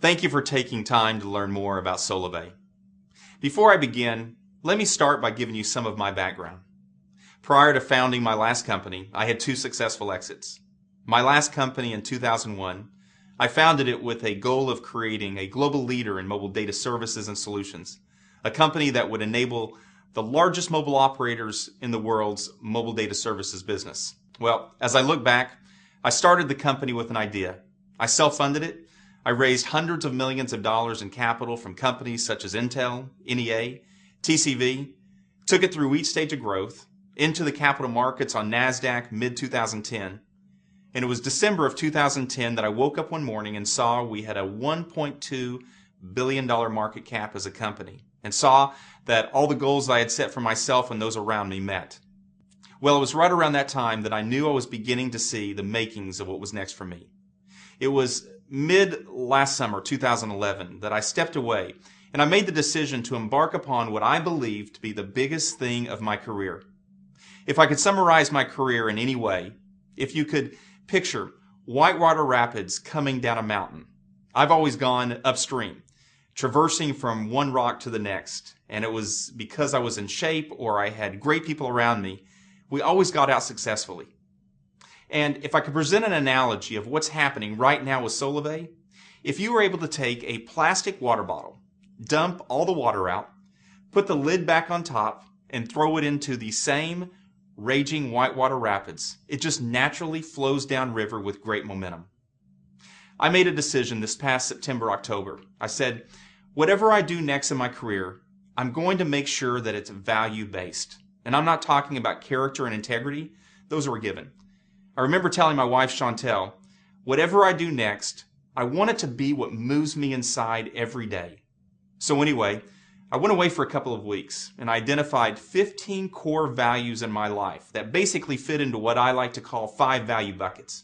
Thank you for taking time to learn more about Solavei. Before I begin, let me start by giving you some of my background. Prior to founding my last company, I had 2 successful exits. My last company in 2001, I founded it with a goal of creating a global leader in mobile data services and solutions, a company that would enable the largest mobile operators in the world's mobile data services business. Well, as I look back, I started the company with an idea. I self-funded it. I raised hundreds of millions of dollars in capital from companies such as Intel, NEA, TCV, took it through each stage of growth, into the capital markets on NASDAQ mid-2010, and it was December of 2010 that I woke up one morning and saw we had a $1.2 billion market cap as a company, and saw that all the goals I had set for myself and those around me met. Well, it was right around that time that I knew I was beginning to see the makings of what was next for me. It was mid last summer, 2011, that I stepped away and I made the decision to embark upon what I believed to be the biggest thing of my career. If I could summarize my career in any way, if you could picture whitewater rapids coming down a mountain, I've always gone upstream, traversing from one rock to the next, and it was because I was in shape or I had great people around me, we always got out successfully. And if I could present an analogy of what's happening right now with Solavei, if you were able to take a plastic water bottle, dump all the water out, put the lid back on top, and throw it into the same raging whitewater rapids, it just naturally flows downriver with great momentum. I made a decision this past September, October. I said, whatever I do next in my career, I'm going to make sure that it's value-based. And I'm not talking about character and integrity. Those are a given. I remember telling my wife, Chantel, whatever I do next, I want it to be what moves me inside every day. So anyway, I went away for a couple of weeks and I identified 15 core values in my life that basically fit into what I like to call 5 value buckets.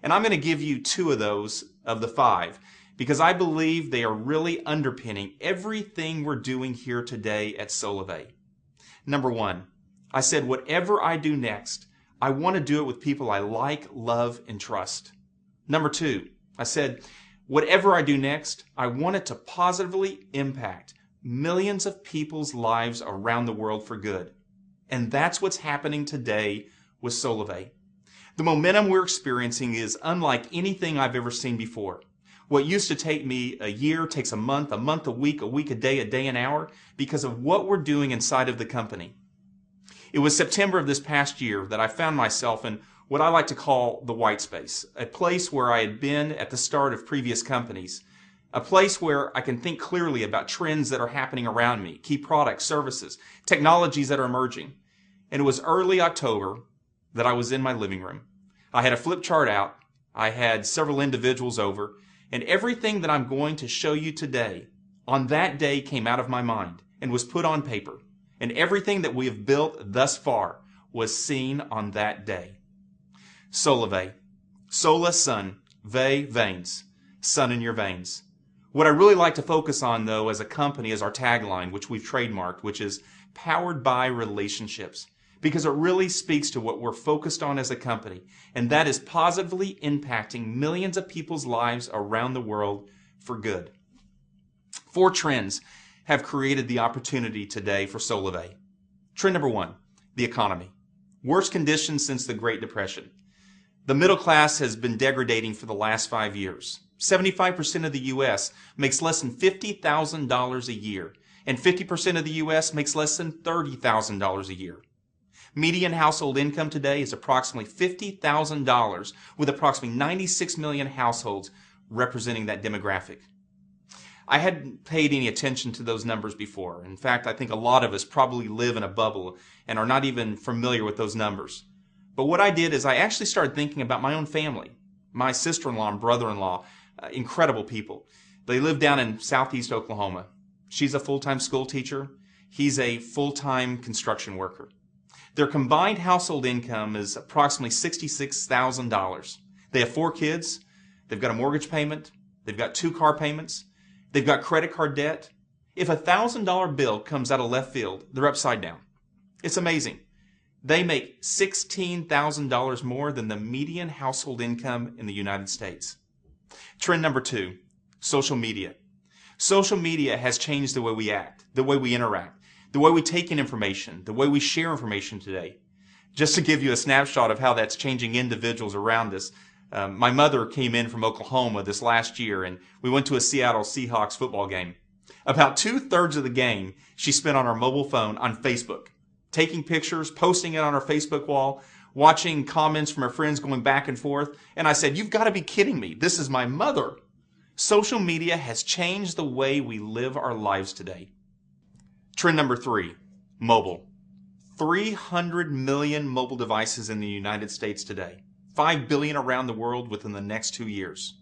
And I'm going to give you 2 of those of the 5 because I believe they are really underpinning everything we're doing here today at Solavei. Number 1, I said whatever I do next, I want to do it with people I like, love, and trust. Number 2, I said whatever I do next, I want it to positively impact millions of people's lives around the world for good. And that's what's happening today with Solavei. The momentum we're experiencing is unlike anything I've ever seen before. What used to take me a year takes a month a week a day, an hour, because of what we're doing inside of the company. It was September of this past year that I found myself in what I like to call the white space, a place where I had been at the start of previous companies, a place where I can think clearly about trends that are happening around me, key products, services, technologies that are emerging. And it was early October that I was in my living room. I had a flip chart out, I had several individuals over, and everything that I'm going to show you today on that day came out of my mind and was put on paper. And everything that we have built thus far was seen on that day. Solavei. Sola, sun. Vei, veins. Sun in your veins. What I really like to focus on, though, as a company is our tagline, which we've trademarked, which is powered by relationships. Because it really speaks to what we're focused on as a company, and that is positively impacting millions of people's lives around the world for good. 4 trends have created the opportunity today for Solavei. Trend number 1, the economy. Worst conditions since the Great Depression. The middle class has been degrading for the last 5 years. 75% of the U.S. makes less than $50,000 a year, and 50% of the U.S. makes less than $30,000 a year. Median household income today is approximately $50,000, with approximately 96 million households representing that demographic. I hadn't paid any attention to those numbers before. In fact, I think a lot of us probably live in a bubble and are not even familiar with those numbers. But what I did is I actually started thinking about my own family. My sister-in-law and brother-in-law, incredible people. They live down in southeast Oklahoma. She's a full-time school teacher. He's a full-time construction worker. Their combined household income is approximately $66,000. They have 4 kids. They've got a mortgage payment. They've got 2 car payments. They've got credit card debt. If a $1,000 bill comes out of left field, they're upside down. It's amazing. They make $16,000 more than the median household income in the United States. Trend number 2, Social media. Social media has changed the way we act, the way we interact, the way we take in information, the way we share information today. Just to give you a snapshot of how that's changing individuals around us, my mother came in from Oklahoma this last year, and we went to a Seattle Seahawks football game. About 2/3 of the game she spent on her mobile phone on Facebook, taking pictures, posting it on her Facebook wall, watching comments from her friends going back and forth. And I said, "You've got to be kidding me. This is my mother." Social media has changed the way we live our lives today. Trend number 3, mobile. 300 million mobile devices in the United States today. 5 billion around the world within the next 2 years.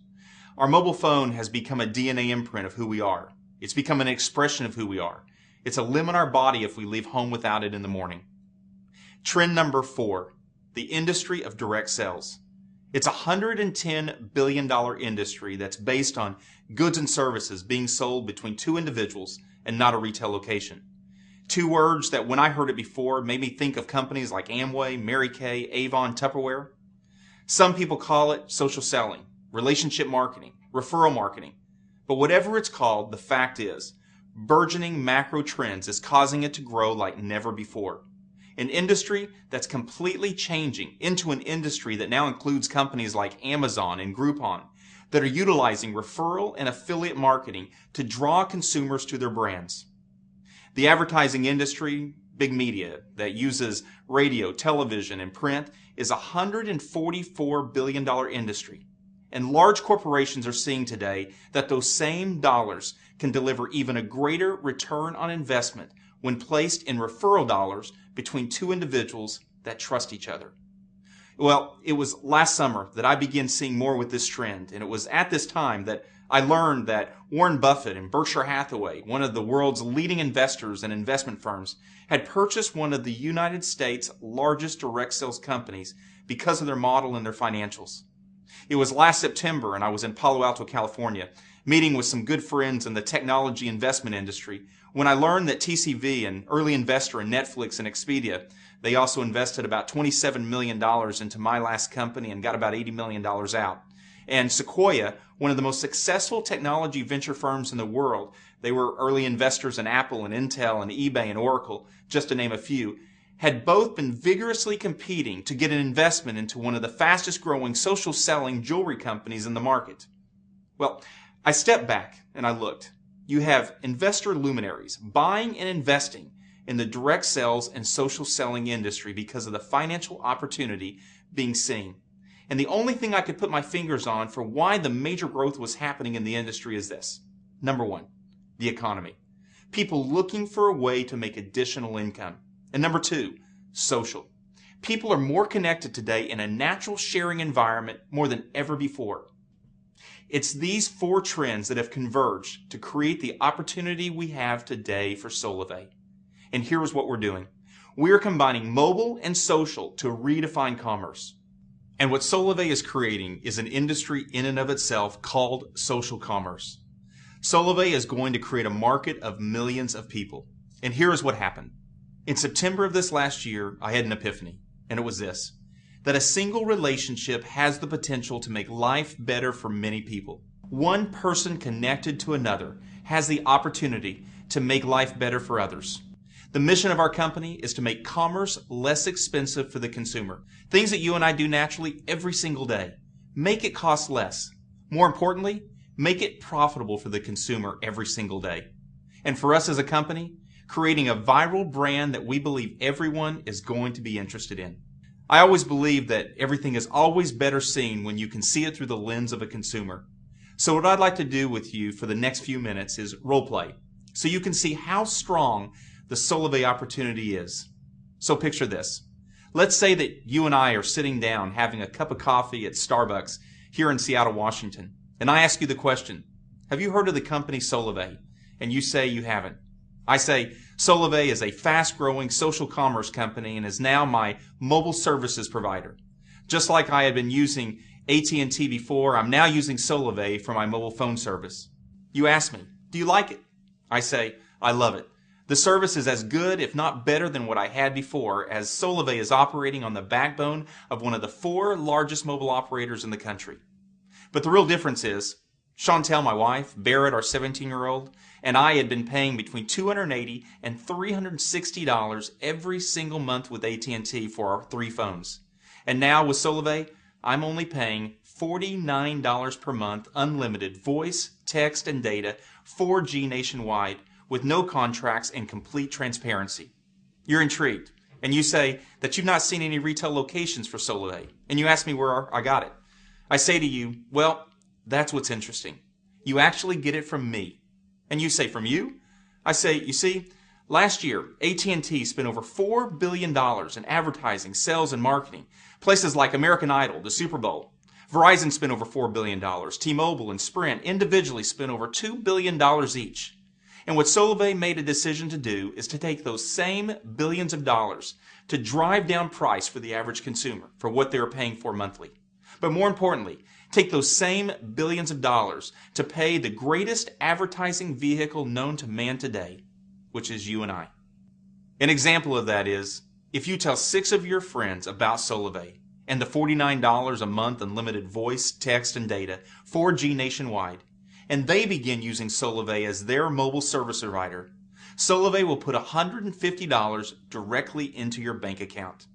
Our mobile phone has become a DNA imprint of who we are. It's become an expression of who we are. It's a limb in our body if we leave home without it in the morning. Trend number 4, the industry of direct sales. It's a $110 billion industry that's based on goods and services being sold between two individuals and not a retail location. 2 words that when I heard it before made me think of companies like Amway, Mary Kay, Avon, Tupperware. Some people call it social selling, relationship marketing, referral marketing. But whatever it's called, the fact is, burgeoning macro trends is causing it to grow like never before. An industry that's completely changing into an industry that now includes companies like Amazon and Groupon that are utilizing referral and affiliate marketing to draw consumers to their brands. The advertising industry, big media, that uses radio, television, and print is a $144 billion industry. And large corporations are seeing today that those same dollars can deliver even a greater return on investment when placed in referral dollars between two individuals that trust each other. Well, it was last summer that I began seeing more with this trend, and it was at this time that I learned that Warren Buffett and Berkshire Hathaway, one of the world's leading investors and investment firms, had purchased one of the United States' largest direct sales companies because of their model and their financials. It was last September, and I was in Palo Alto, California, meeting with some good friends in the technology investment industry, when I learned that TCV, an early investor in Netflix and Expedia, they also invested about $27 million into my last company and got about $80 million out. And Sequoia, one of the most successful technology venture firms in the world, they were early investors in Apple and Intel and eBay and Oracle, just to name a few, had both been vigorously competing to get an investment into one of the fastest growing social selling jewelry companies in the market. Well, I stepped back and I looked. You have investor luminaries buying and investing in the direct sales and social selling industry because of the financial opportunity being seen. And the only thing I could put my fingers on for why the major growth was happening in the industry is this. Number 1, the economy. People looking for a way to make additional income. And number 2, social. People are more connected today in a natural sharing environment more than ever before. It's these 4 trends that have converged to create the opportunity we have today for Solavei. And here's what we're doing. We are combining mobile and social to redefine commerce. And what Solavei is creating is an industry in and of itself called social commerce. Solavei is going to create a market of millions of people. And here is what happened. In September of this last year, I had an epiphany, and it was this, that a single relationship has the potential to make life better for many people. One person connected to another has the opportunity to make life better for others. The mission of our company is to make commerce less expensive for the consumer. Things that you and I do naturally every single day. Make it cost less. More importantly, make it profitable for the consumer every single day. And for us as a company, creating a viral brand that we believe everyone is going to be interested in. I always believe that everything is always better seen when you can see it through the lens of a consumer. So what I'd like to do with you for the next few minutes is role play, so you can see how strong the Solavei opportunity is. So picture this. Let's say that you and I are sitting down having a cup of coffee at Starbucks here in Seattle, Washington, and I ask you the question, have you heard of the company Solavei? And you say you haven't. I say, Solavei is a fast-growing social commerce company and is now my mobile services provider. Just like I had been using AT&T before, I'm now using Solavei for my mobile phone service. You ask me, do you like it? I say, I love it. The service is as good, if not better, than what I had before, as Solavei is operating on the backbone of one of the 4 largest mobile operators in the country. But the real difference is, Chantel, my wife, Barrett, our 17-year-old, and I had been paying between $280 and $360 every single month with AT&T for our 3 phones. And now with Solavei, I'm only paying $49 per month, unlimited voice, text, and data, 4G nationwide, with no contracts and complete transparency. You're intrigued, and you say that you've not seen any retail locations for Solavei, and you ask me where I got it. I say to you, well, that's what's interesting. You actually get it from me. And you say, from you? I say, you see, last year, AT&T spent over $4 billion in advertising, sales, and marketing. Places like American Idol, the Super Bowl. Verizon spent over $4 billion. T-Mobile and Sprint individually spent over $2 billion each. And what Solavei made a decision to do is to take those same billions of dollars to drive down price for the average consumer for what they were paying for monthly. But more importantly, take those same billions of dollars to pay the greatest advertising vehicle known to man today, which is you and I. An example of that is, if you tell 6 of your friends about Solavei and the $49 a month unlimited voice, text, and data, 4G nationwide, and they begin using Solavei as their mobile service provider, Solavei will put $150 directly into your bank account.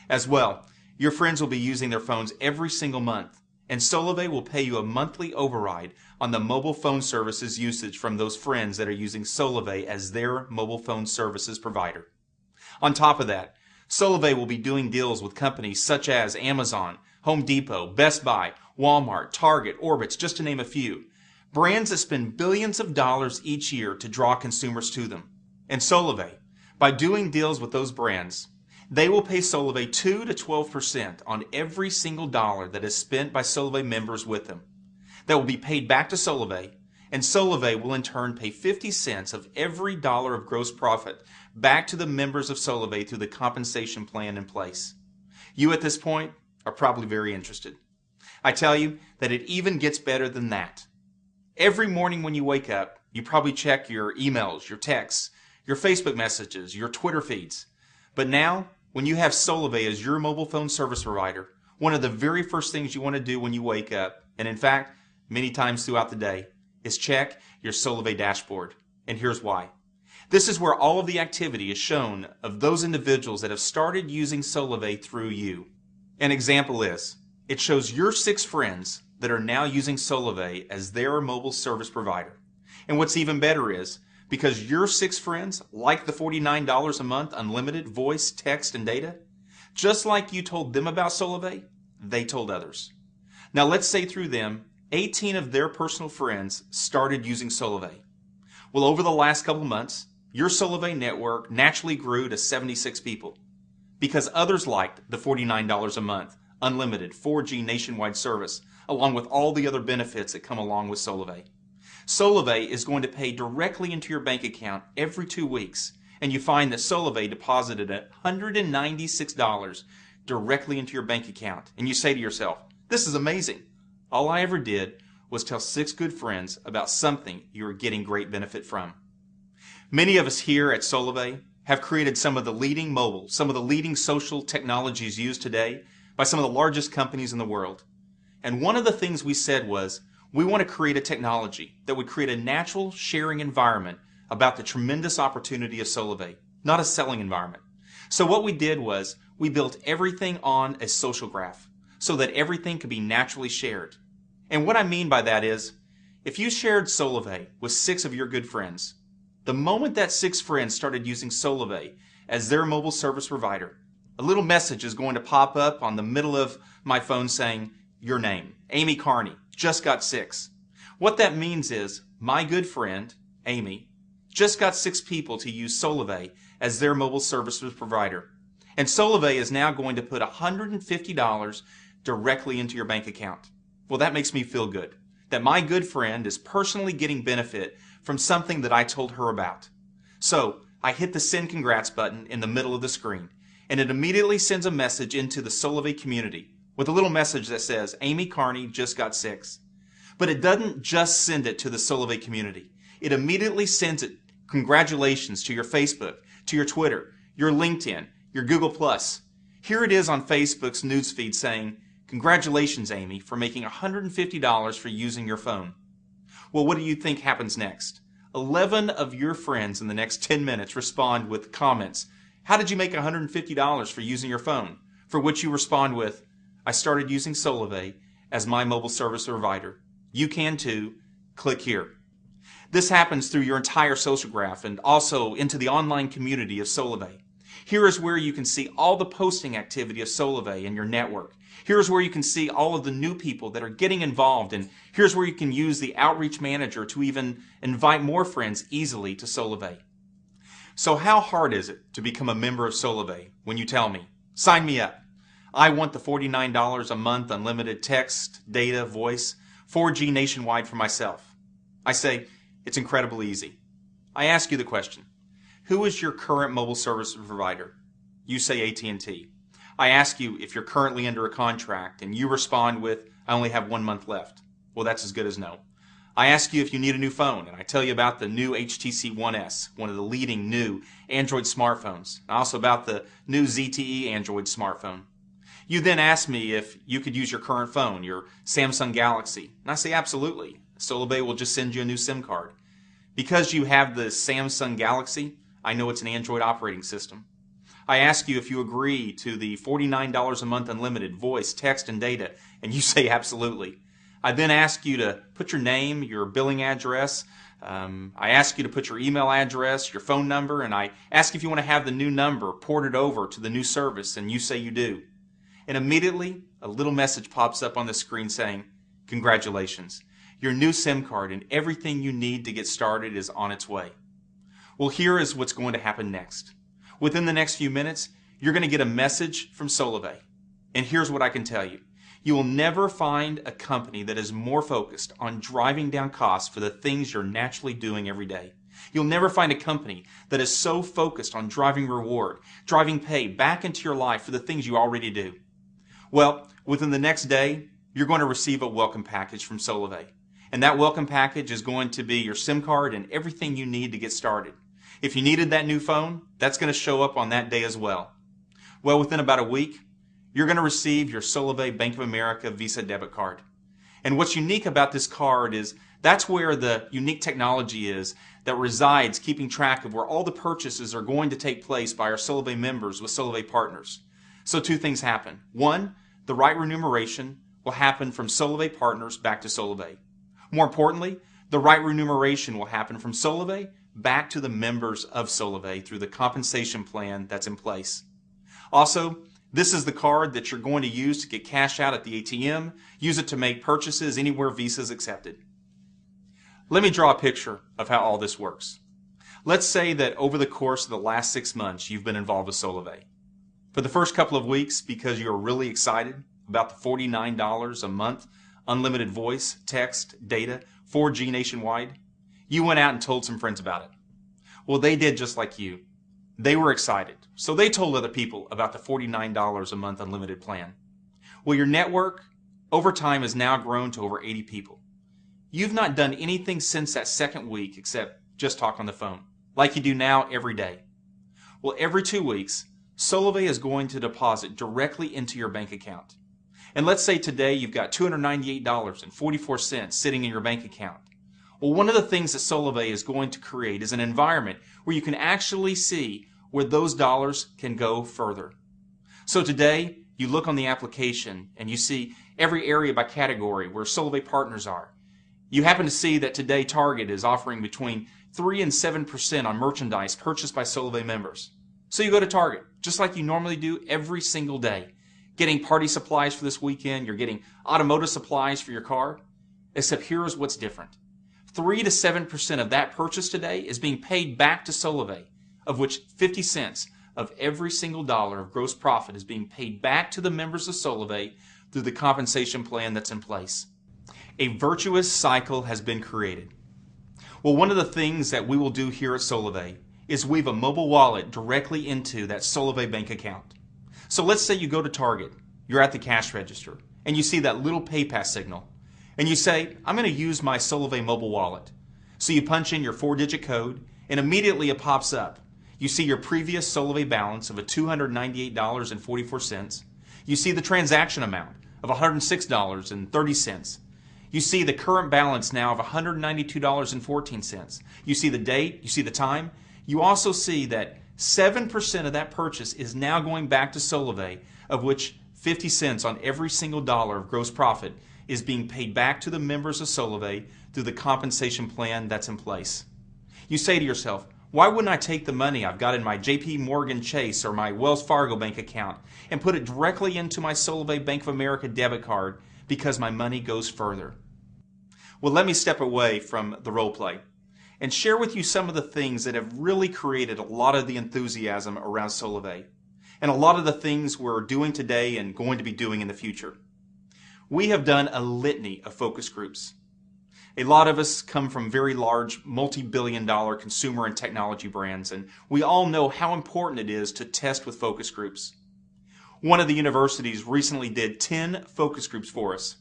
As well, your friends will be using their phones every single month, and Solavei will pay you a monthly override on the mobile phone services usage from those friends that are using Solavei as their mobile phone services provider. On top of that, Solavei will be doing deals with companies such as Amazon, Home Depot, Best Buy, Walmart, Target, Orbitz, just to name a few. Brands that spend billions of dollars each year to draw consumers to them. And Solavei, by doing deals with those brands, they will pay Solavei 2 to 12% on every single dollar that is spent by Solavei members with them. That will be paid back to Solavei, and Solavei will in turn pay 50 cents of every dollar of gross profit back to the members of Solavei through the compensation plan in place. You at this point are probably very interested. I tell you that it even gets better than that. Every morning when you wake up, you probably check your emails, your texts, your Facebook messages, your Twitter feeds. But now, when you have Solavei as your mobile phone service provider, one of the very first things you want to do when you wake up, and in fact, many times throughout the day, is check your Solavei dashboard. And here's why. This is where all of the activity is shown of those individuals that have started using Solavei through you. An example is, it shows your 6 friends that are now using Solavei as their mobile service provider. And what's even better is, because your 6 friends like the $49 a month unlimited voice, text, and data, just like you told them about Solavei, they told others. Now let's say through them, 18 of their personal friends started using Solavei. Well, over the last couple months, your Solavei network naturally grew to 76 people because others liked the $49 a month unlimited 4G nationwide service, along with all the other benefits that come along with Solavei. Solavei is going to pay directly into your bank account every 2 weeks, and you find that Solavei deposited $196 directly into your bank account. And you say to yourself, this is amazing. All I ever did was tell 6 good friends about something you were getting great benefit from. Many of us here at Solavei have created some of the leading mobile, some of the leading social technologies used today by some of the largest companies in the world. And one of the things we said was, we want to create a technology that would create a natural sharing environment about the tremendous opportunity of Solavei, not a selling environment. So what we did was we built everything on a social graph so that everything could be naturally shared. And what I mean by that is, if you shared Solavei with 6 of your good friends, the moment that 6 friends started using Solavei as their mobile service provider, a little message is going to pop up on the middle of my phone saying, your name, Amy Carney, just got 6. What that means is my good friend, Amy, just got 6 people to use Solavei as their mobile services provider. And Solavei is now going to put $150 directly into your bank account. Well, that makes me feel good, that my good friend is personally getting benefit from something that I told her about. So I hit the send congrats button in the middle of the screen, and it immediately sends a message into the Solavei community with a little message that says, Amy Carney just got 6. But it doesn't just send it to the Solavei community. It immediately sends it, congratulations, to your Facebook, to your Twitter, your LinkedIn, your Google+. Here it is on Facebook's newsfeed saying, congratulations, Amy, for making $150 for using your phone. Well, what do you think happens next? 11 of your friends in the next 10 minutes respond with comments. How did you make $150 for using your phone? For which you respond with, I started using Solavei as my mobile service provider. You can too. Click here. This happens through your entire social graph and also into the online community of Solavei. Here is where you can see all the posting activity of Solavei in your network. Here's where you can see all of the new people that are getting involved, and here's where you can use the outreach manager to even invite more friends easily to Solavei. So how hard is it to become a member of Solavei when you tell me, sign me up? I want the $49 a month unlimited text, data, voice, 4G nationwide for myself. I say, it's incredibly easy. I ask you the question, who is your current mobile service provider? You say AT&T. I ask you if you're currently under a contract and you respond with, I only have 1 month left. Well, that's as good as no. I ask you if you need a new phone, and I tell you about the new HTC One S, one of the leading new Android smartphones, and also about the new ZTE Android smartphone. You then ask me if you could use your current phone, your Samsung Galaxy, and I say absolutely. Solavei will just send you a new SIM card. Because you have the Samsung Galaxy, I know it's an Android operating system. I ask you if you agree to the $49 a month unlimited voice, text, and data, and you say absolutely. I then ask you to put your name, your billing address. I ask you to put your email address, your phone number, and I ask if you want to have the new number ported over to the new service, and you say you do. And immediately, a little message pops up on the screen saying, congratulations. Your new SIM card and everything you need to get started is on its way. Well, here is what's going to happen next. Within the next few minutes, you're going to get a message from Solavei. And here's what I can tell you. You will never find a company that is more focused on driving down costs for the things you're naturally doing every day. You'll never find a company that is so focused on driving reward, driving pay back into your life for the things you already do. Well, within the next day, you're going to receive a welcome package from Solavei. And that welcome package is going to be your SIM card and everything you need to get started. If you needed that new phone, that's going to show up on that day as well. Well, within about a week, you're going to receive your Solavei Bank of America Visa debit card. And what's unique about this card is that's where the unique technology is that resides keeping track of where all the purchases are going to take place by our Solavei members with Solavei partners. So two things happen. One, the right remuneration will happen from Solavei partners back to Solavei. More importantly, the right remuneration will happen from Solavei back to the members of Solavei through the compensation plan that's in place. Also, this is the card that you're going to use to get cash out at the ATM, use it to make purchases anywhere Visa is accepted. Let me draw a picture of how all this works. Let's say that over the course of the last 6 months, you've been involved with Solavei. For the first couple of weeks, because you're really excited about the $49 a month, unlimited voice, text, data, 4G nationwide, you went out and told some friends about it. Well, they did just like you. They were excited, so they told other people about the $49 a month unlimited plan. Well, your network over time has now grown to over 80 people. You've not done anything since that second week except just talk on the phone, like you do now every day. Well, every 2 weeks, Solavei is going to deposit directly into your bank account. And let's say today you've got $298.44 sitting in your bank account. Well, one of the things that Solavei is going to create is an environment where you can actually see where those dollars can go further. So today, you look on the application and you see every area by category where Solavei partners are. You happen to see that today Target is offering between 3 and 7% on merchandise purchased by Solavei members. So you go to Target, just like you normally do every single day. Getting party supplies for this weekend, you're getting automotive supplies for your car. Except here is what's different. 3 to 7% of that purchase today is being paid back to Solavei, of which 50 cents of every single dollar of gross profit is being paid back to the members of Solavei through the compensation plan that's in place. A virtuous cycle has been created. Well, one of the things that we will do here at Solavei is weave a mobile wallet directly into that Solavei bank account. So let's say you go to Target, you're at the cash register, and you see that little PayPass signal. And you say, I'm going to use my Solavei mobile wallet. So you punch in your 4-digit code, and immediately it pops up. You see your previous Solavei balance of $298.44. You see the transaction amount of $106.30. You see the current balance now of $192.14. You see the date, you see the time. You also see that 7% of that purchase is now going back to Solavei, of which 50 cents on every single dollar of gross profit is being paid back to the members of Solavei through the compensation plan that's in place. You say to yourself, why wouldn't I take the money I've got in my JP Morgan Chase or my Wells Fargo bank account and put it directly into my Solavei Bank of America debit card because my money goes further? Well, let me step away from the role play and share with you some of the things that have really created a lot of the enthusiasm around Solavei and a lot of the things we're doing today and going to be doing in the future. We have done a litany of focus groups. A lot of us come from very large, multi-billion-dollar consumer and technology brands, and we all know how important it is to test with focus groups. One of the universities recently did 10 focus groups for us.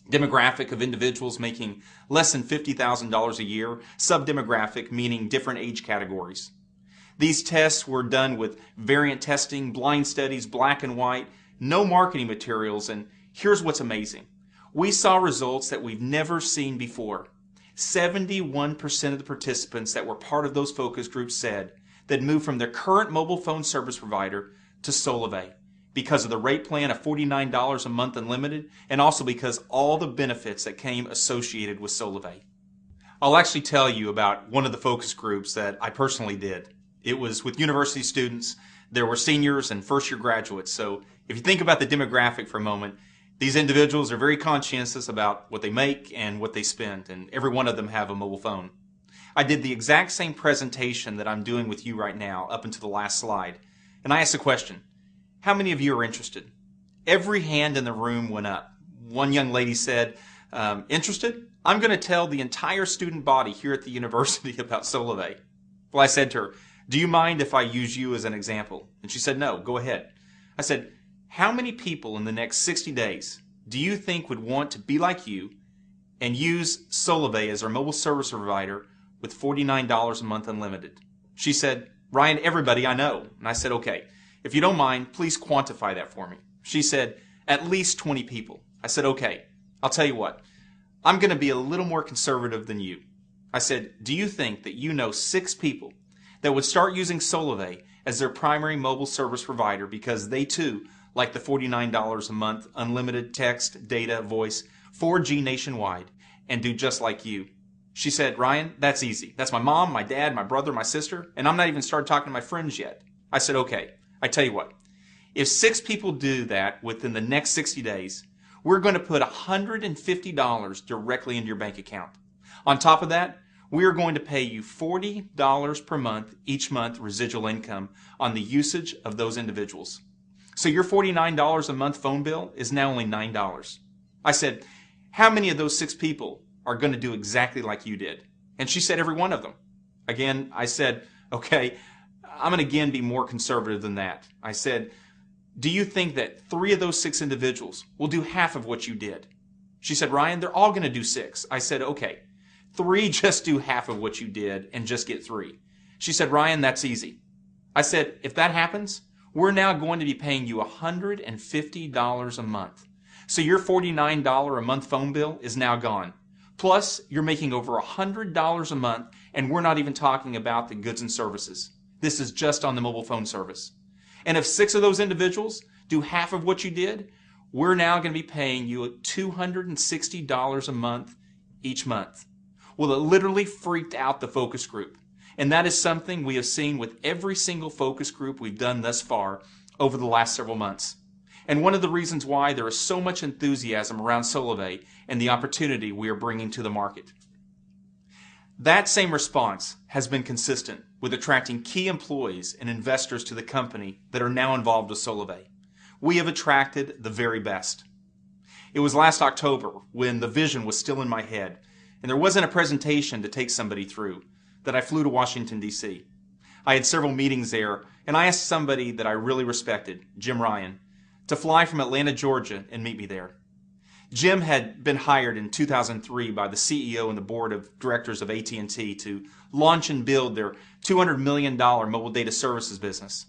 Demographic of individuals making less than $50,000 a year, subdemographic meaning different age categories. These tests were done with variant testing, blind studies, black and white, no marketing materials, and here's what's amazing. We saw results that we've never seen before. 71% of the participants that were part of those focus groups said they'd moved from their current mobile phone service provider to Solavei because of the rate plan of $49 a month unlimited, and also because all the benefits that came associated with Solavei. I'll actually tell you about one of the focus groups that I personally did. It was with university students. There were seniors and first-year graduates. So if you think about the demographic for a moment, these individuals are very conscientious about what they make and what they spend, and every one of them have a mobile phone. I did the exact same presentation that I'm doing with you right now up until the last slide, and I asked the question, how many of you are interested? Every hand in the room went up. One young lady said, interested? I'm going to tell the entire student body here at the university about Solavei. Well, I said to her, do you mind if I use you as an example? And she said, no, go ahead. I said, how many people in the next 60 days do you think would want to be like you and use Solavei as our mobile service provider with $49 a month unlimited? She said, Ryan, everybody I know. And I said, okay, if you don't mind, please quantify that for me. She said, at least 20 people. I said, okay, I'll tell you what. I'm going to be a little more conservative than you. I said, do you think that you know 6 people that would start using Solavei as their primary mobile service provider because they too like the $49 a month unlimited text, data, voice, 4G nationwide, and do just like you? She said, Ryan, that's easy. That's my mom, my dad, my brother, my sister, and I'm not even started talking to my friends yet. I said, okay, I tell you what. If 6 people do that within the next 60 days, we're going to put $150 directly into your bank account. On top of that, we are going to pay you $40 per month each month residual income on the usage of those individuals. So your $49 a month phone bill is now only $9. I said, how many of those 6 people are going to do exactly like you did? And she said, every one of them. Again, I said, okay, I'm going to again be more conservative than that. I said, do you think that 3 of those 6 individuals will do half of what you did? She said, Ryan, they're all going to do 6. I said, okay, 3 just do half of what you did and just get 3. She said, Ryan, that's easy. I said, if that happens, we're now going to be paying you $150 a month. So your $49 a month phone bill is now gone. Plus, you're making over $100 a month, and we're not even talking about the goods and services. This is just on the mobile phone service. And if 6 of those individuals do half of what you did, we're now going to be paying you $260 a month each month. Well, it literally freaked out the focus group. And that is something we have seen with every single focus group we've done thus far over the last several months. And one of the reasons why there is so much enthusiasm around Solavei and the opportunity we are bringing to the market. That same response has been consistent with attracting key employees and investors to the company that are now involved with Solavei. We have attracted the very best. It was last October when the vision was still in my head and there wasn't a presentation to take somebody through that I flew to Washington, D.C. I had several meetings there, and I asked somebody that I really respected, Jim Ryan, to fly from Atlanta, Georgia, and meet me there. Jim had been hired in 2003 by the CEO and the board of directors of AT&T to launch and build their $200 million mobile data services business.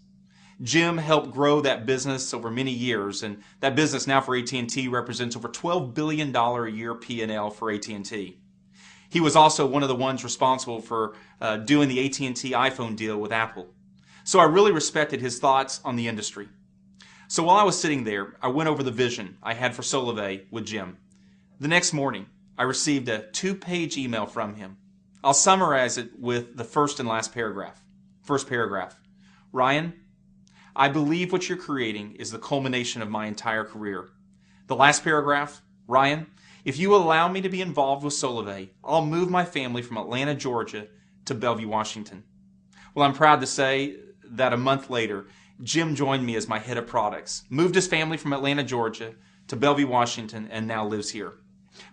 Jim helped grow that business over many years, and that business now for AT&T represents over $12 billion a year P&L for AT&T. He was also one of the ones responsible for doing the AT&T iPhone deal with Apple. So I really respected his thoughts on the industry. So while I was sitting there, I went over the vision I had for Solavei with Jim. The next morning, I received a 2-page email from him. I'll summarize it with the first and last paragraph. First paragraph. Ryan, I believe what you're creating is the culmination of my entire career. The last paragraph. Ryan, if you allow me to be involved with Solavei, I'll move my family from Atlanta, Georgia to Bellevue, Washington. Well, I'm proud to say that a month later, Jim joined me as my head of products, moved his family from Atlanta, Georgia to Bellevue, Washington, and now lives here.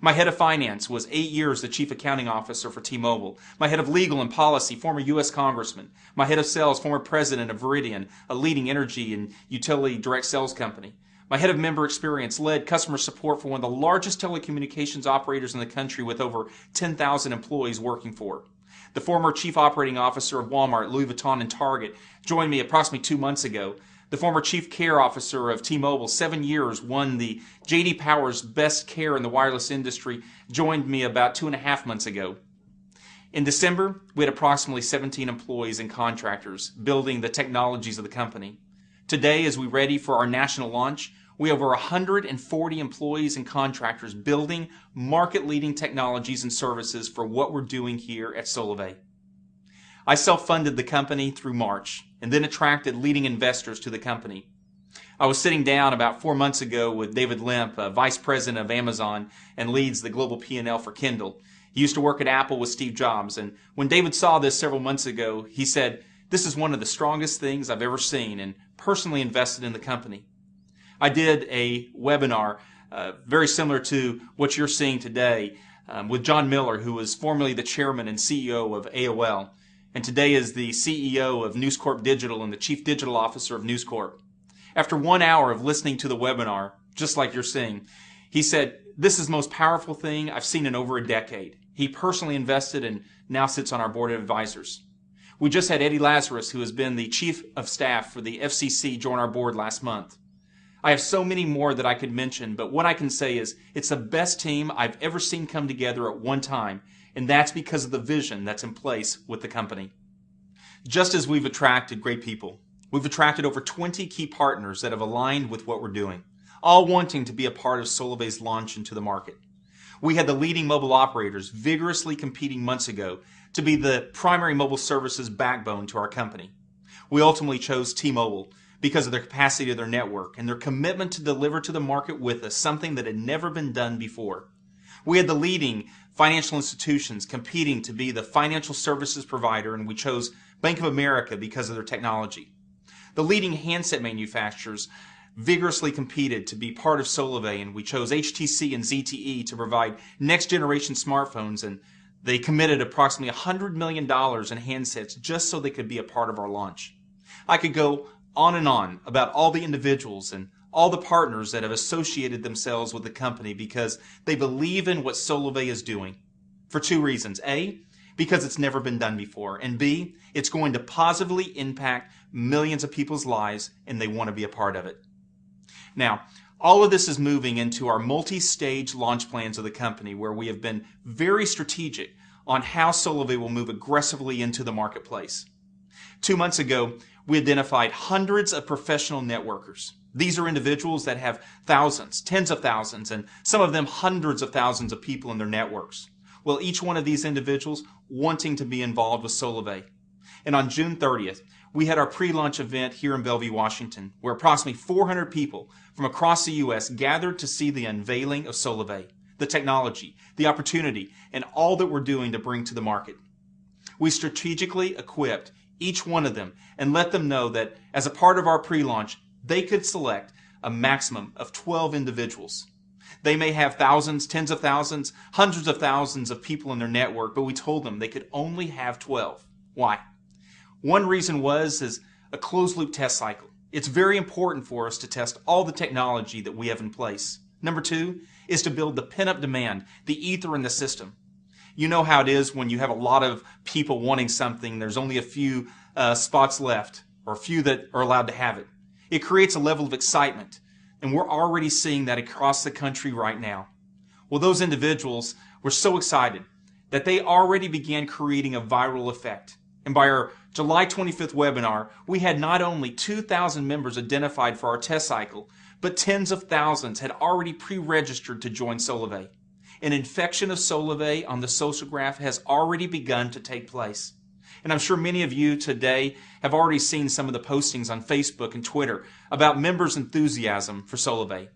My head of finance was 8 years the chief accounting officer for T-Mobile. My head of legal and policy, former U.S. congressman. My head of sales, former president of Veridian, a leading energy and utility direct sales company. My head of member experience led customer support for one of the largest telecommunications operators in the country with over 10,000 employees working for it. The former chief operating officer of Walmart, Louis Vuitton, and Target joined me approximately 2 months ago. The former chief care officer of T-Mobile, 7 years, won the J.D. Power's Best Care in the Wireless Industry, joined me about 2.5 months ago. In December, we had approximately 17 employees and contractors building the technologies of the company. Today, as we ready for our national launch, we have over 140 employees and contractors building market-leading technologies and services for what we're doing here at Solavei. I self-funded the company through March and then attracted leading investors to the company. I was sitting down about 4 months ago with David Limp, vice president of Amazon and leads the global P&L for Kindle. He used to work at Apple with Steve Jobs, and when David saw this several months ago, he said, "This is one of the strongest things I've ever seen," and personally invested in the company. I did a webinar very similar to what you're seeing today with John Miller, who was formerly the chairman and CEO of AOL. And today is the CEO of News Corp Digital and the Chief Digital Officer of News Corp. After 1 hour of listening to the webinar, just like you're seeing, he said, "This is the most powerful thing I've seen in over a decade." He personally invested and now sits on our board of advisors. We just had Eddie Lazarus, who has been the Chief of Staff for the FCC, join our board last month. I have so many more that I could mention, but what I can say is it's the best team I've ever seen come together at one time, and that's because of the vision that's in place with the company. Just as we've attracted great people, we've attracted over 20 key partners that have aligned with what we're doing, all wanting to be a part of Solavei's launch into the market. We had the leading mobile operators vigorously competing months ago to be the primary mobile services backbone to our company. We ultimately chose T-Mobile because of their capacity of their network and their commitment to deliver to the market with us something that had never been done before. We had the leading financial institutions competing to be the financial services provider, and we chose Bank of America because of their technology. The leading handset manufacturers vigorously competed to be part of Solavei, and we chose HTC and ZTE to provide next-generation smartphones, and they committed approximately $100 million in handsets just so they could be a part of our launch. I could go on and on about all the individuals and all the partners that have associated themselves with the company because they believe in what Solavei is doing for 2 reasons. A, because it's never been done before, and B, it's going to positively impact millions of people's lives and they want to be a part of it. Now, all of this is moving into our multi-stage launch plans of the company where we have been very strategic on how Solavei will move aggressively into the marketplace. 2 months ago, we identified hundreds of professional networkers. These are individuals that have thousands, tens of thousands, and some of them hundreds of thousands of people in their networks. Well, each one of these individuals wanting to be involved with Solavei. And on June 30th, we had our pre-launch event here in Bellevue, Washington, where approximately 400 people from across the U.S. gathered to see the unveiling of Solavei, the technology, the opportunity, and all that we're doing to bring to the market. We strategically equipped each one of them and let them know that as a part of our pre-launch, they could select a maximum of 12 individuals. They may have thousands, tens of thousands, hundreds of thousands of people in their network, but we told them they could only have 12. Why? One reason is a closed-loop test cycle. It's very important for us to test all the technology that we have in place. Number 2 is to build the pent-up demand, the ether in the system. You know how it is when you have a lot of people wanting something, there's only a few spots left. or a few that are allowed to have it. It creates a level of excitement, and we're already seeing that across the country right now. Well, those individuals were so excited that they already began creating a viral effect. And by our July 25th webinar, we had not only 2,000 members identified for our test cycle, but tens of thousands had already pre-registered to join Solavei. An infection of Solavei on the social graph has already begun to take place. And I'm sure many of you today have already seen some of the postings on Facebook and Twitter about members' enthusiasm for Solavei.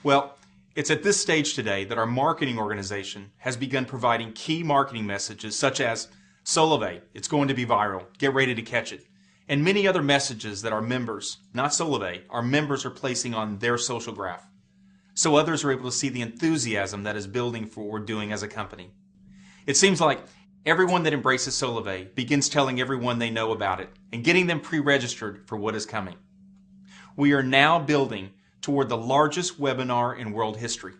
Well, it's at this stage today that our marketing organization has begun providing key marketing messages such as Solavei, it's going to be viral, get ready to catch it, and many other messages that our members, not Solavei, our members are placing on their social graph. So others are able to see the enthusiasm that is building for what we're doing as a company. It seems like everyone that embraces Solavei begins telling everyone they know about it and getting them pre-registered for what is coming. We are now building toward the largest webinar in world history.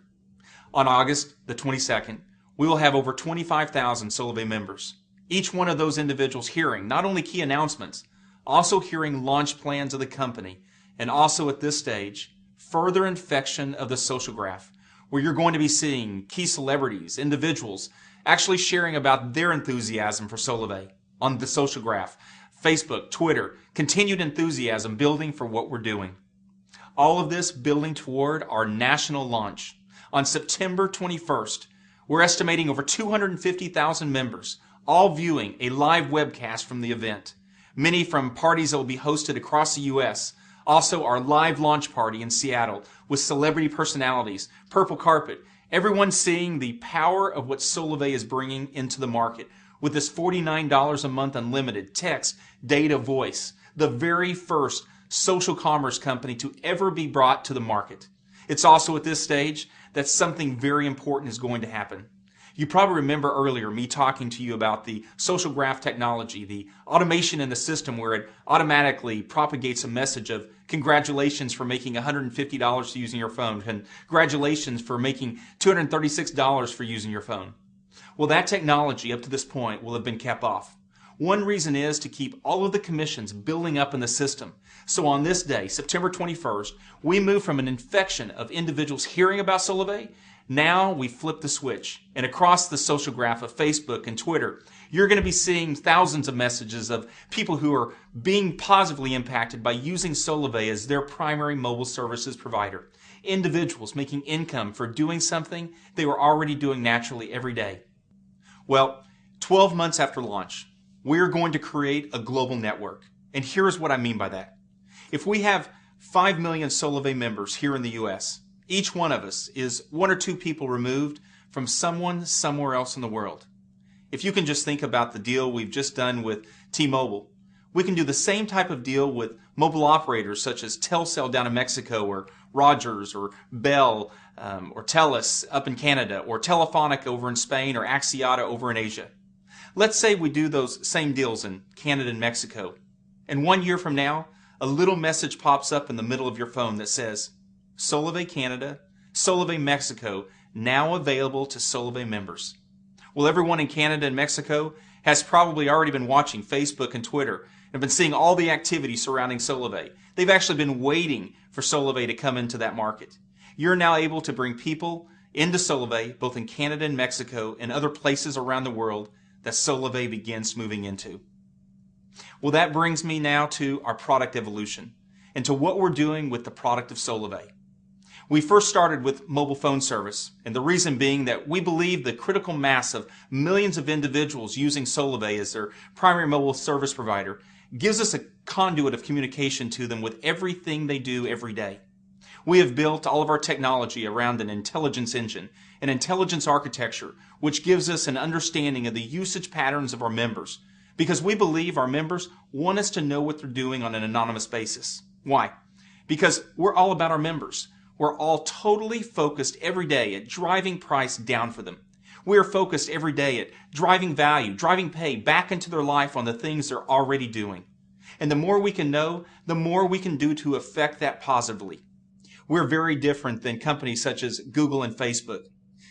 On August the 22nd, we will have over 25,000 Solavei members. Each one of those individuals hearing not only key announcements, also hearing launch plans of the company, and also at this stage, further infection of the social graph, where you're going to be seeing key celebrities, individuals, actually sharing about their enthusiasm for Solavei on the social graph, Facebook, Twitter, continued enthusiasm building for what we're doing. All of this building toward our national launch. On September 21st, we're estimating over 250,000 members, all viewing a live webcast from the event. Many from parties that will be hosted across the U.S., also our live launch party in Seattle with celebrity personalities, purple carpet, everyone seeing the power of what Solavei is bringing into the market with this $49 a month unlimited text, data, voice, the very first social commerce company to ever be brought to the market. It's also at this stage that something very important is going to happen. You probably remember earlier me talking to you about the social graph technology, the automation in the system where it automatically propagates a message of congratulations for making $150 for using your phone, congratulations for making $236 for using your phone. Well, that technology up to this point will have been kept off. One reason is to keep all of the commissions building up in the system. So on this day, September 21st, we move from an infection of individuals hearing about Solavei. Now we flip the switch, and across the social graph of Facebook and Twitter, you're going to be seeing thousands of messages of people who are being positively impacted by using Solavei as their primary mobile services provider. Individuals making income for doing something they were already doing naturally every day. Well, 12 months after launch, we're going to create a global network. And here's what I mean by that. If we have 5 million Solavei members here in the U.S., each one of us is one or two people removed from someone somewhere else in the world. If you can just think about the deal we've just done with T-Mobile, we can do the same type of deal with mobile operators such as Telcel down in Mexico, or Rogers, or Bell, or Telus up in Canada, or Telefonica over in Spain, or Axiata over in Asia. Let's say we do those same deals in Canada and Mexico, and 1 year from now, a little message pops up in the middle of your phone that says, Solavei Canada, Solavei Mexico, now available to Solavei members. Well, everyone in Canada and Mexico has probably already been watching Facebook and Twitter and been seeing all the activity surrounding Solavei. They've actually been waiting for Solavei to come into that market. You're now able to bring people into Solavei, both in Canada and Mexico and other places around the world that Solavei begins moving into. Well, that brings me now to our product evolution and to what we're doing with the product of Solavei. We first started with mobile phone service, and the reason being that we believe the critical mass of millions of individuals using Solavei as their primary mobile service provider gives us a conduit of communication to them with everything they do every day. We have built all of our technology around an intelligence engine, an intelligence architecture, which gives us an understanding of the usage patterns of our members, because we believe our members want us to know what they're doing on an anonymous basis. Why? Because we're all about our members. We're all totally focused every day at driving price down for them. We are focused every day at driving value, driving pay back into their life on the things they're already doing. And the more we can know, the more we can do to affect that positively. We're very different than companies such as Google and Facebook.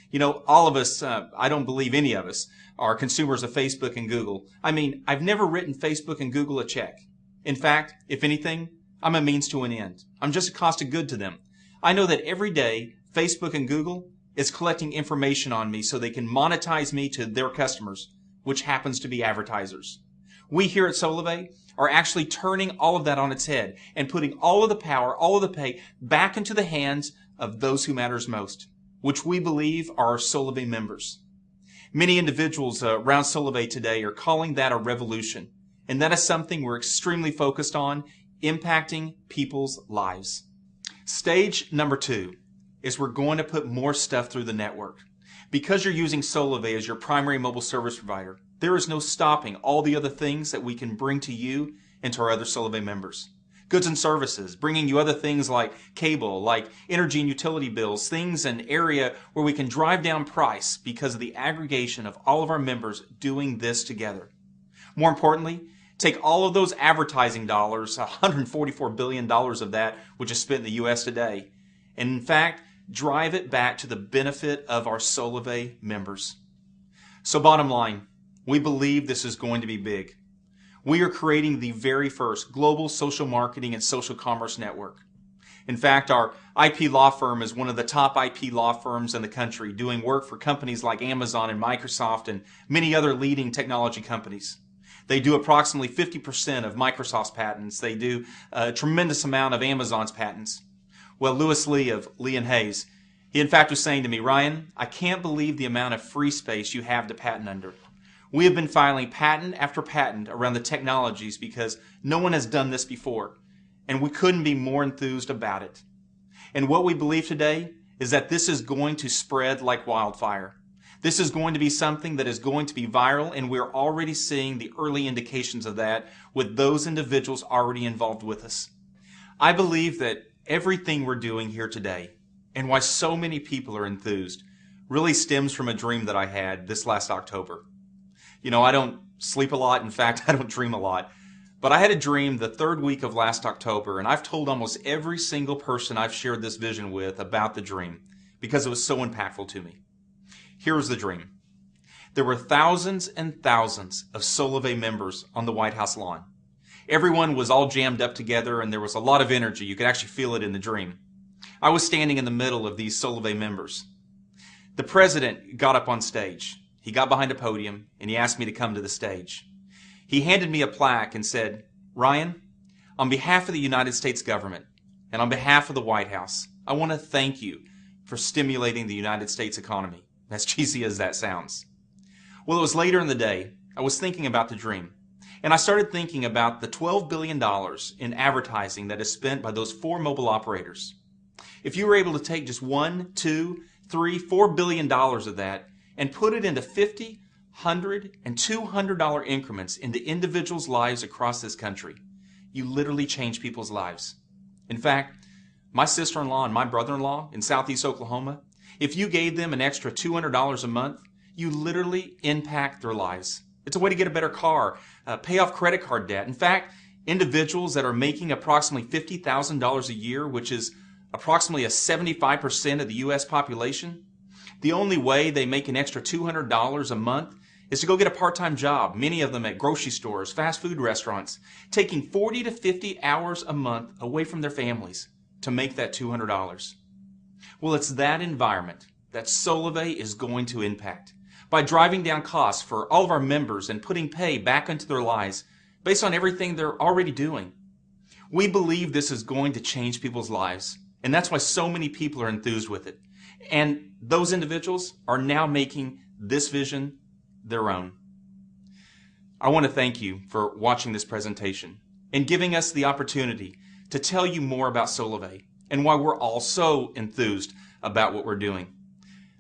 You know, all of us, I don't believe any of us, are consumers of Facebook and Google. I mean, I've never written Facebook and Google a check. In fact, if anything, I'm a means to an end. I'm just a cost of good to them. I know that every day, Facebook and Google is collecting information on me so they can monetize me to their customers, which happens to be advertisers. We here at Solavei are actually turning all of that on its head and putting all of the power, all of the pay back into the hands of those who matters most, which we believe are our Solavei members. Many individuals around Solavei today are calling that a revolution, and that is something we're extremely focused on, impacting people's lives. Stage number 2 is we're going to put more stuff through the network. Because you're using Solavei as your primary mobile service provider, there is no stopping all the other things that we can bring to you and to our other Solavei members. Goods and services, bringing you other things like cable, like energy and utility bills, things in an area where we can drive down price because of the aggregation of all of our members doing this together. More importantly, take all of those advertising dollars, $144 billion of that, which is spent in the U.S. today, and in fact, drive it back to the benefit of our Solavei members. So bottom line, we believe this is going to be big. We are creating the very first global social marketing and social commerce network. In fact, our IP law firm is one of the top IP law firms in the country, doing work for companies like Amazon and Microsoft and many other leading technology companies. They do approximately 50% of Microsoft's patents. They do a tremendous amount of Amazon's patents. Well, Lewis Lee of Lee & Hayes, he in fact was saying to me, Ryan, I can't believe the amount of free space you have to patent under. We have been filing patent after patent around the technologies because no one has done this before, and we couldn't be more enthused about it. And what we believe today is that this is going to spread like wildfire. This is going to be something that is going to be viral, and we're already seeing the early indications of that with those individuals already involved with us. I believe that everything we're doing here today, and why so many people are enthused, really stems from a dream that I had this last October. You know, I don't sleep a lot. In fact, I don't dream a lot. But I had a dream the third week of last October, and I've told almost every single person I've shared this vision with about the dream because it was so impactful to me. Here was the dream. There were thousands and thousands of Solavei members on the White House lawn. Everyone was all jammed up together, and there was a lot of energy. You could actually feel it in the dream. I was standing in the middle of these Solavei members. The president got up on stage. He got behind a podium, and he asked me to come to the stage. He handed me a plaque and said, Ryan, on behalf of the United States government and on behalf of the White House, I want to thank you for stimulating the United States economy. As cheesy as that sounds. Well, it was later in the day. I was thinking about the dream, and I started thinking about the $12 billion in advertising that is spent by those 4 mobile operators. If you were able to take just $1, $2, $3, $4 billion of that and put it into $50, $100, and $200 increments into individuals' lives across this country, you literally change people's lives. In fact, my sister-in-law and my brother-in-law in Southeast Oklahoma, if you gave them an extra $200 a month, you literally impact their lives. It's a way to get a better car, pay off credit card debt. In fact, individuals that are making approximately $50,000 a year, which is approximately a 75% of the U.S. population, the only way they make an extra $200 a month is to go get a part-time job, many of them at grocery stores, fast food restaurants, taking 40 to 50 hours a month away from their families to make that $200. Well, it's that environment that Solavei is going to impact by driving down costs for all of our members and putting pay back into their lives based on everything they're already doing. We believe this is going to change people's lives, and that's why so many people are enthused with it. And those individuals are now making this vision their own. I want to thank you for watching this presentation and giving us the opportunity to tell you more about Solavei and why we're all so enthused about what we're doing.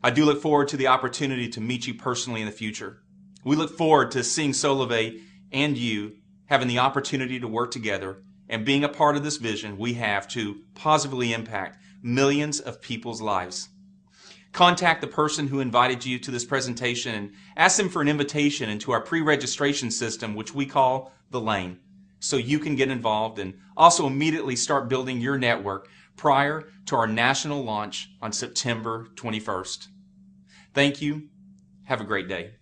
I do look forward to the opportunity to meet you personally in the future. We look forward to seeing Solavei and you having the opportunity to work together and being a part of this vision we have to positively impact millions of people's lives. Contact the person who invited you to this presentation and ask them for an invitation into our pre-registration system, which we call The Lane, so you can get involved and also immediately start building your network prior to our national launch on September 21st. Thank you. Have a great day.